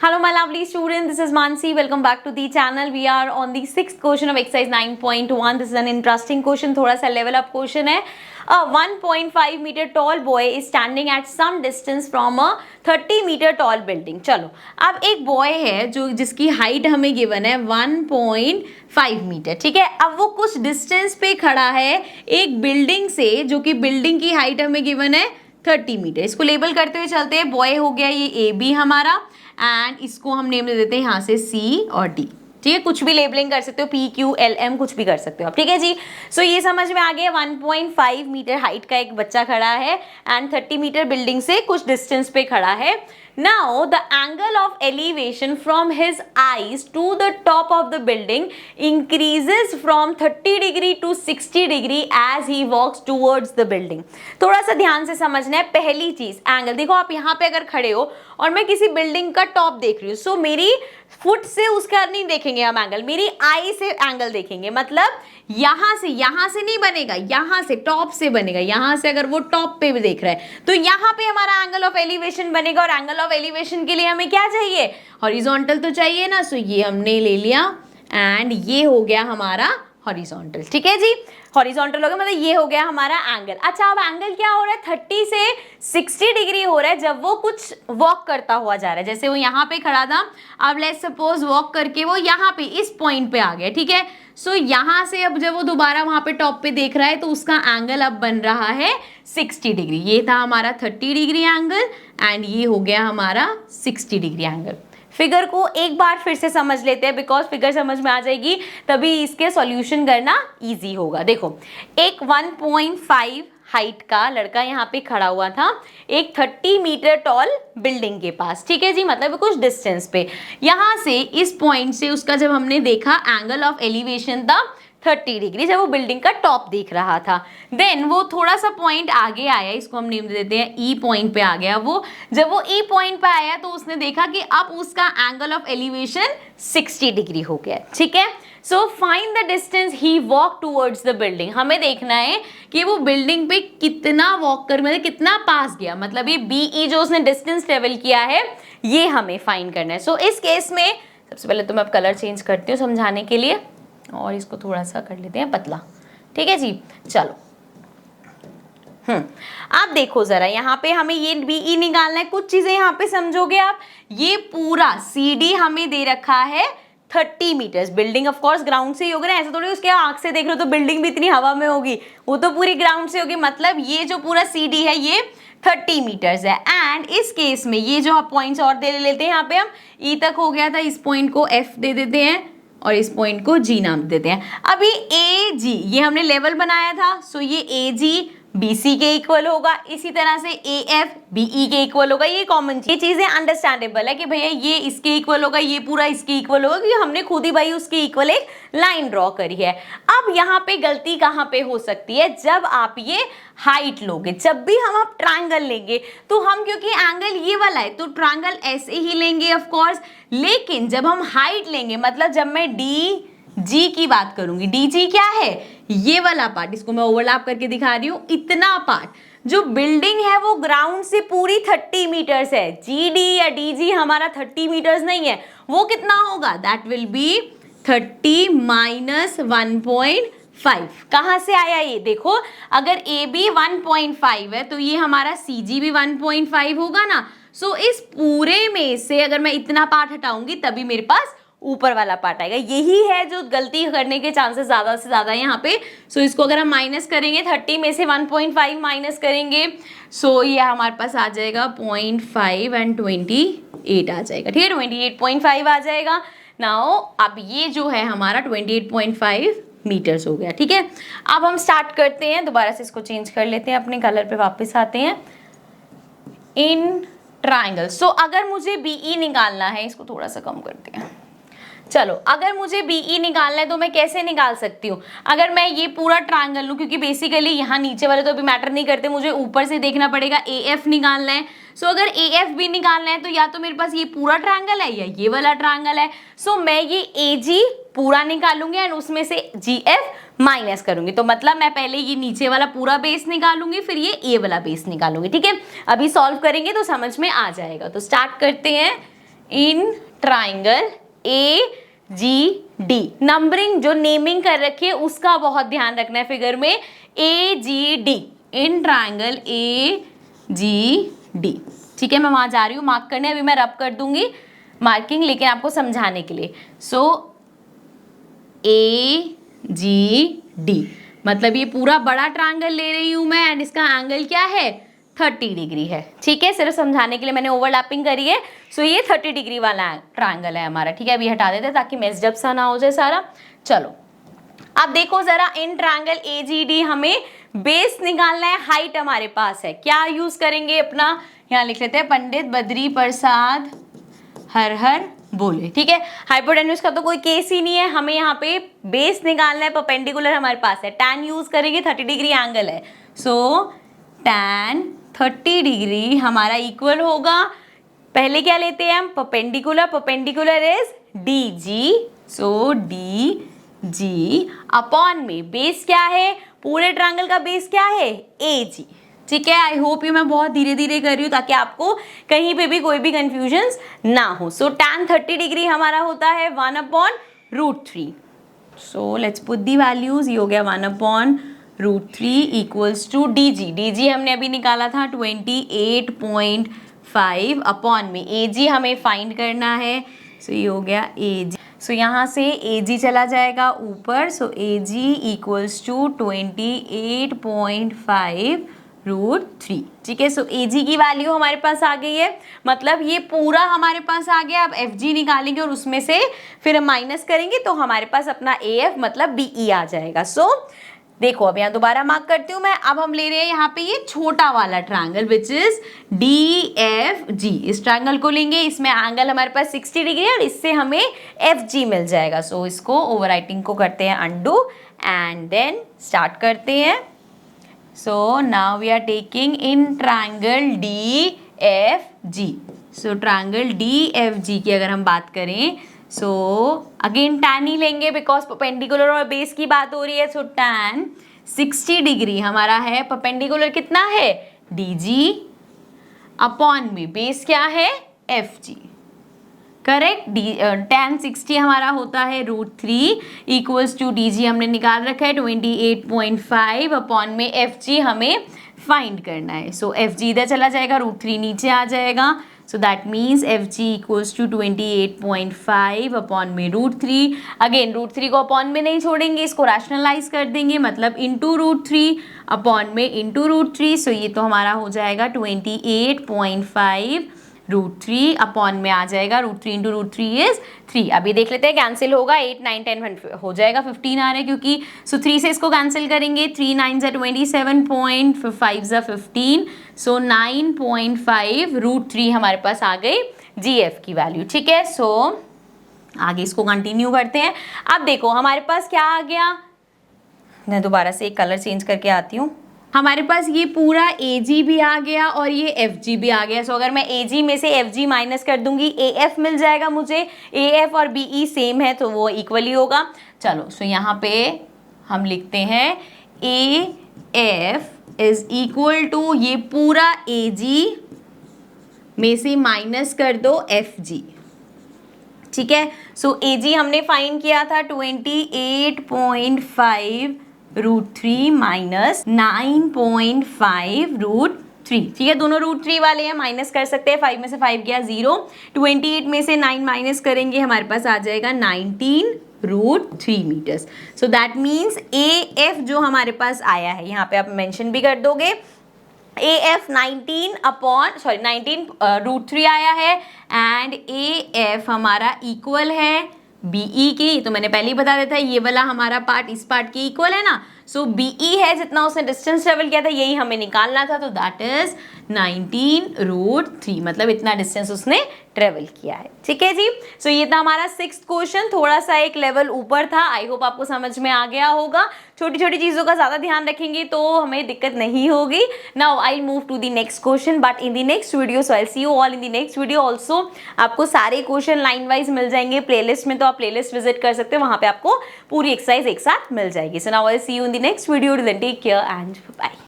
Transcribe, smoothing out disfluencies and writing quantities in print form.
Hello my lovely students, this is Mansi. Welcome back to the channel. We are on the 6th question of exercise 9.1. This is an interesting question, थोड़ा सा level up question है. A 1.5 meter tall boy is standing at some distance from a 30 meter tall building. चलो अब एक boy है जो जिसकी height हमें given है 1.5 मीटर, ठीक है. अब वो कुछ distance पे खड़ा है एक building से, जो कि building की height हमें given है 30 मीटर. इसको लेबल करते हुए चलते हैं. बॉय हो गया ये ए बी हमारा, एंड इसको हम नेम दे देते हैं यहाँ से सी और डी. ठीक है, कुछ भी लेबलिंग कर सकते हो, पी क्यू एल एम कुछ भी कर सकते हो आप. ठीक है जी. सो ये समझ में आ गया. 1.5 मीटर हाइट का एक बच्चा खड़ा है एंड 30 मीटर बिल्डिंग से कुछ डिस्टेंस पे खड़ा है. Now the angle of elevation from his eyes to the top of the building increases from 30 degree to 60 degree as he walks towards the building. थोड़ा सा ध्यान से समझना है. पहली चीज एंगल देखो, आप यहाँ पे अगर खड़े हो और मैं किसी बिल्डिंग का टॉप देख रही हूँ, सो मेरी फुट से उसका नहीं देखेंगे हम एंगल, मेरी आई से एंगल देखेंगे. मतलब यहाँ से नहीं बनेगा, यहाँ से टॉप से बनेगा. यहाँ से अगर वो टॉप पे भी देख रहा है तो यहाँ पे हमारा एंगल ऑफ एलिवेशन बनेगा. और एंगल ऑफ एलिवेशन के लिए हमें क्या चाहिए? हॉरिजॉन्टल तो चाहिए ना. सो ये हमने ले लिया एंड ये हो गया हमारा हॉरिजॉन्टल. ठीक है जी, हॉरिजॉन्टल हो गया, मतलब ये हो गया हमारा एंगल. अच्छा, अब एंगल क्या हो रहा है? 30 से 60 डिग्री हो रहा है जब वो कुछ वॉक करता हुआ जा रहा है. जैसे वो यहाँ पे खड़ा था, अब लेट्स सपोज वॉक करके वो यहाँ पे इस पॉइंट पे आ गया. ठीक है, सो यहाँ से अब जब वो दोबारा वहाँ पे टॉप पे देख रहा है तो उसका एंगल अब बन रहा है 60 डिग्री. ये था हमारा 30 डिग्री एंगल एंड ये हो गया हमारा 60 डिग्री एंगल. फिगर को एक बार फिर से समझ लेते हैं, बिकॉज फिगर समझ में आ जाएगी तभी इसके सॉल्यूशन करना इजी होगा. देखो, एक 1.5 हाइट का लड़का यहाँ पे खड़ा हुआ था एक 30 मीटर टॉल बिल्डिंग के पास. ठीक है जी, मतलब कुछ डिस्टेंस पे. यहाँ से इस पॉइंट से उसका जब हमने देखा एंगल ऑफ एलिवेशन था 30 डिग्री, जब वो बिल्डिंग का टॉप देख रहा था. देन वो थोड़ा सा पॉइंट आगे आया, इसको हम नेम दे देते हैं ई पॉइंट पे आ गया वो. जब वो ई पॉइंट पे आया तो उसने देखा कि अब उसका एंगल ऑफ एलिवेशन 60 डिग्री हो गया. ठीक है, so find the distance he walk towards the building. हमें देखना है कि वो बिल्डिंग पे कितना वॉक कर, मतलब कितना पास गया, मतलब ये बीई जो उसने डिस्टेंस ट्रेवल किया है ये हमें फाइंड करना है. सो इस केस में सबसे पहले तो मैं अब कलर चेंज करती हूँ समझाने के लिए, और इसको थोड़ा सा कर लेते हैं पतला. ठीक है जी, चलो. आप देखो जरा, यहाँ पे हमें ये बीई निकालना है. कुछ चीजें यहाँ पे समझोगे आप. ये पूरा सीडी हमें दे रखा है 30 metres. Building of course ground से ही होगा ना, ऐसा थोड़ी उसके आंख से देख रहे हो तो बिल्डिंग भी इतनी हवा में होगी, वो तो पूरी ग्राउंड से होगी. मतलब ये जो पूरा सीडी है ये 30 मीटर्स है. एंड इस केस में ये जो आप पॉइंट्स और दे लेते हैं, यहाँ पे हम ई तक हो गया था, इस पॉइंट को एफ दे देते हैं और इस पॉइंट को जी नाम देते हैं. अभी ए जी ये हमने लेवल बनाया था, सो ये ए जी बी सी के इक्वल होगा. इसी तरह से ए एफ बी ई के इक्वल होगा. ये कॉमन ये चीजें अंडरस्टैंडेबल है कि भैया ये इसके इक्वल होगा, ये पूरा इसके इक्वल होगा, क्योंकि हमने खुद ही भाई उसके इक्वल एक लाइन ड्रॉ करी है. अब यहाँ पे गलती कहाँ पे हो सकती है? जब आप ये हाइट लोगे. जब भी हम आप ट्रायंगल लेंगे तो हम, क्योंकि एंगल ये वाला है तो ट्रायंगल ऐसे ही लेंगे ऑफ कोर्स. लेकिन जब हम हाइट लेंगे, मतलब जब मैं डी जी की बात करूंगी, डी जी क्या है? ये वाला पार्ट, इसको मैं ओवरलैप करके दिखा रही हूं. इतना पार्ट जो बिल्डिंग है वो ग्राउंड से पूरी 30 मीटर्स है. जी डी या डी जी हमारा 30 मीटर्स नहीं है. वो कितना होगा? That will be 30 minus 1.5. कहाँ से आया ये? देखो, अगर ए बी 1.5 है तो ये हमारा सी जी भी 1.5 होगा ना. सो इस पूरे में से अगर मैं इतना पार्ट हटाऊंगी तभी मेरे पास ऊपर वाला पार्ट आएगा. यही है जो गलती करने के चांसेस ज्यादा से ज्यादा यहाँ पे. सो इसको अगर हम माइनस करेंगे, 30 में से 1.5 माइनस करेंगे, सो ये हमारे पास आ जाएगा 0.5 एंड 28 आ जाएगा. ठीक है, 28.5 आ जाएगा. नाउ अब ये जो है हमारा 28.5 मीटर्स हो गया. ठीक है, अब हम स्टार्ट करते हैं. दोबारा से इसको चेंज कर लेते हैं, अपने कलर पे वापस आते हैं. इन ट्राइंगल, सो अगर मुझे बीई निकालना है, इसको थोड़ा सा कम करते हैं. चलो, अगर मुझे बीई निकालना है तो मैं कैसे निकाल सकती हूँ? अगर मैं ये पूरा ट्रायंगल लूँ, क्योंकि बेसिकली यहाँ नीचे वाले तो अभी मैटर नहीं करते, मुझे ऊपर से देखना पड़ेगा. ए एफ निकालना है. सो अगर ए एफ भी निकालना है तो या तो मेरे पास ये पूरा ट्रायंगल है या ये वाला ट्रायंगल है. सो मैं ये ए जी पूरा निकालूंगी एंड उसमें से जी एफ माइनस करूंगी. तो मतलब मैं पहले ये नीचे वाला पूरा बेस निकालूंगी, फिर ये ए वाला बेस निकालूंगी. ठीक है, अभी सॉल्व करेंगे तो समझ में आ जाएगा. तो स्टार्ट करते हैं. इन triangle A G D. Numbering जो नेमिंग कर रखी है उसका बहुत ध्यान रखना है फिगर में, A G D, in triangle A G D. ठीक है, मैं वहां जा रही हूँ मार्क करने, अभी मैं रब कर दूंगी मार्किंग, लेकिन आपको समझाने के लिए। सो ए जी डी मतलब ये पूरा बड़ा ट्रायंगल ले रही हूं मैं, एंड इसका एंगल क्या है 30 डिग्री है। ठीक है, सिर्फ समझाने के लिए मैंने ओवरलैपिंग करी है। सो ये 30 डिग्री वाला ट्रायंगल है हमारा। ठीक है, अभी हटा देते हैं ताकि मेस्ड अप सा ना हो जाए सारा। चलो अब देखो जरा, in triangle A G D हमें बेस निकालना है, हाइट हमारे पास है, क्या यूज करेंगे अपना, यहाँ लिख लेते हैं पंडित बद्री प्रसाद हर हर बोले। ठीक है, हाइपोटेन्यूज का तो कोई केस ही नहीं है, हमें यहाँ पे बेस निकालना है, परपेंडिकुलर हमारे पास है, टैन यूज करेंगे, 30 डिग्री एंगल है। सो टैन 30 डिग्री हमारा इक्वल होगा, पहले क्या लेते हैं हम perpendicular, perpendicular is D G, so D G upon में बेस क्या है, पूरे ट्रायंगल का बेस क्या है ए जी। ठीक है, आई होप ये मैं बहुत धीरे धीरे कर रही हूँ ताकि आपको कहीं पे भी कोई भी कंफ्यूजन ना हो। सो टैन 30 डिग्री हमारा होता है 1/√3। So let's put the values, ये हो गया 1/√3 equals to D G. D G हमने अभी निकाला था 28.5 अपॉन में ए जी हमें फाइंड करना है। सो ये हो गया ए जी। सो यहाँ से ए जी चला जाएगा ऊपर, सो ए जी इक्वल्स टू 28.5√3। ठीक है, सो ए जी की वैल्यू हमारे पास आ गई है, मतलब ये पूरा हमारे पास आ गया। अब एफ जी निकालेंगे और उसमें से फिर हम माइनस करेंगे तो हमारे पास अपना ए एफ मतलब बी ई आ जाएगा। सो देखो अब यहाँ दोबारा मार्क करती हूँ मैं। अब हम ले रहे हैं यहाँ पे ये छोटा वाला triangle which is D F जी। इस ट्रायंगल को लेंगे, इसमें एंगल हमारे पास 60 डिग्री है और इससे हमें एफ जी मिल जाएगा। सो इसको ओवरराइटिंग को करते हैं अंडू एंड देन स्टार्ट करते हैं। So now we are taking in triangle D F G. So triangle D F G की अगर हम बात करें, सो अगेन टैन ही लेंगे बिकॉज परपेंडिकुलर और बेस की बात हो रही है। सो टैन 60 डिग्री हमारा है, परपेंडिकुलर कितना है डी जी अपॉन में बेस क्या है एफ जी। करेक्ट, टैन 60 हमारा होता है √3 इक्वल्स टू डी जी हमने निकाल रखा है 28.5 अपॉन में एफ जी हमें फाइंड करना है। सो एफ जी इधर चला जाएगा, √3 नीचे आ जाएगा। So that means FG equals to 28.5 upon में √3। अगेन √3 को अपॉन में नहीं छोड़ेंगे, इसको रैशनलाइज कर देंगे, मतलब इंटू √3 अपॉन में इंटू √3। सो ये तो हमारा हो जाएगा 28.5√3 अपॉन में आ जाएगा √3 इंटू √3 इज 3। अभी देख लेते हैं कैंसिल होगा, 8 9 10 हो जाएगा, 15 आ रहा है क्योंकि सो 3 से इसको कैंसिल करेंगे, 3 9 ज़ा 27 5 ज़ा 15। सो 9.5√3 हमारे पास आ गई जी एफ की वैल्यू। ठीक है, सो आगे इसको कंटिन्यू करते हैं। अब देखो हमारे पास क्या आ गया, मैं दोबारा से एक कलर चेंज करके आती हूँ। हमारे पास ये पूरा ए जी भी आ गया और ये एफ जी भी आ गया। सो अगर मैं ए जी में से एफ जी माइनस कर दूंगी, ए एफ मिल जाएगा मुझे। ए एफ और बी ई सेम है तो वो इक्वली होगा। चलो सो यहाँ पे हम लिखते हैं A F is equal to, ये पूरा ए जी में से माइनस कर दो एफ जी। ठीक है, सो ए जी हमने फाइंड किया था 28.5√3 माइनस 9.5√3। ठीक है, दोनों √3 वाले हैं, माइनस कर सकते हैं। 5 में से 5 गया 0, 28 में से 9 माइनस करेंगे, हमारे पास आ जाएगा 19√3 metres. So that means A F जो हमारे पास आया है, यहाँ पे आप मेंशन भी कर दोगे, ए एफ 19√3 आया है एंड ए एफ हमारा इक्वल है बीई की। तो मैंने पहले ही बता दिया था, ये वाला हमारा पार्ट इस पार्ट के इक्वल है ना। सो बीई है, जितना उसने डिस्टेंस ट्रेवल किया था यही हमें निकालना था, तो दैट इज 19√3, मतलब इतना डिस्टेंस उसने ट्रेवल किया है। ठीक है जी, सो ये था हमारा 6th क्वेश्चन, थोड़ा सा एक लेवल ऊपर था। आई होप आपको समझ में आ गया होगा। छोटी छोटी चीजों का ज्यादा ध्यान रखेंगे तो हमें दिक्कत नहीं होगी। Now I move to the next question, but in the next video, so I see you all in the next video. Also आपको सारे क्वेश्चन लाइन वाइज मिल जाएंगे प्लेलिस्ट में, तो आप प्लेलिस्ट विजिट कर सकते हो, वहां पे आपको पूरी एक्सरसाइज एक साथ मिल जाएगी। So now I see you in the next video, till then take care and bye.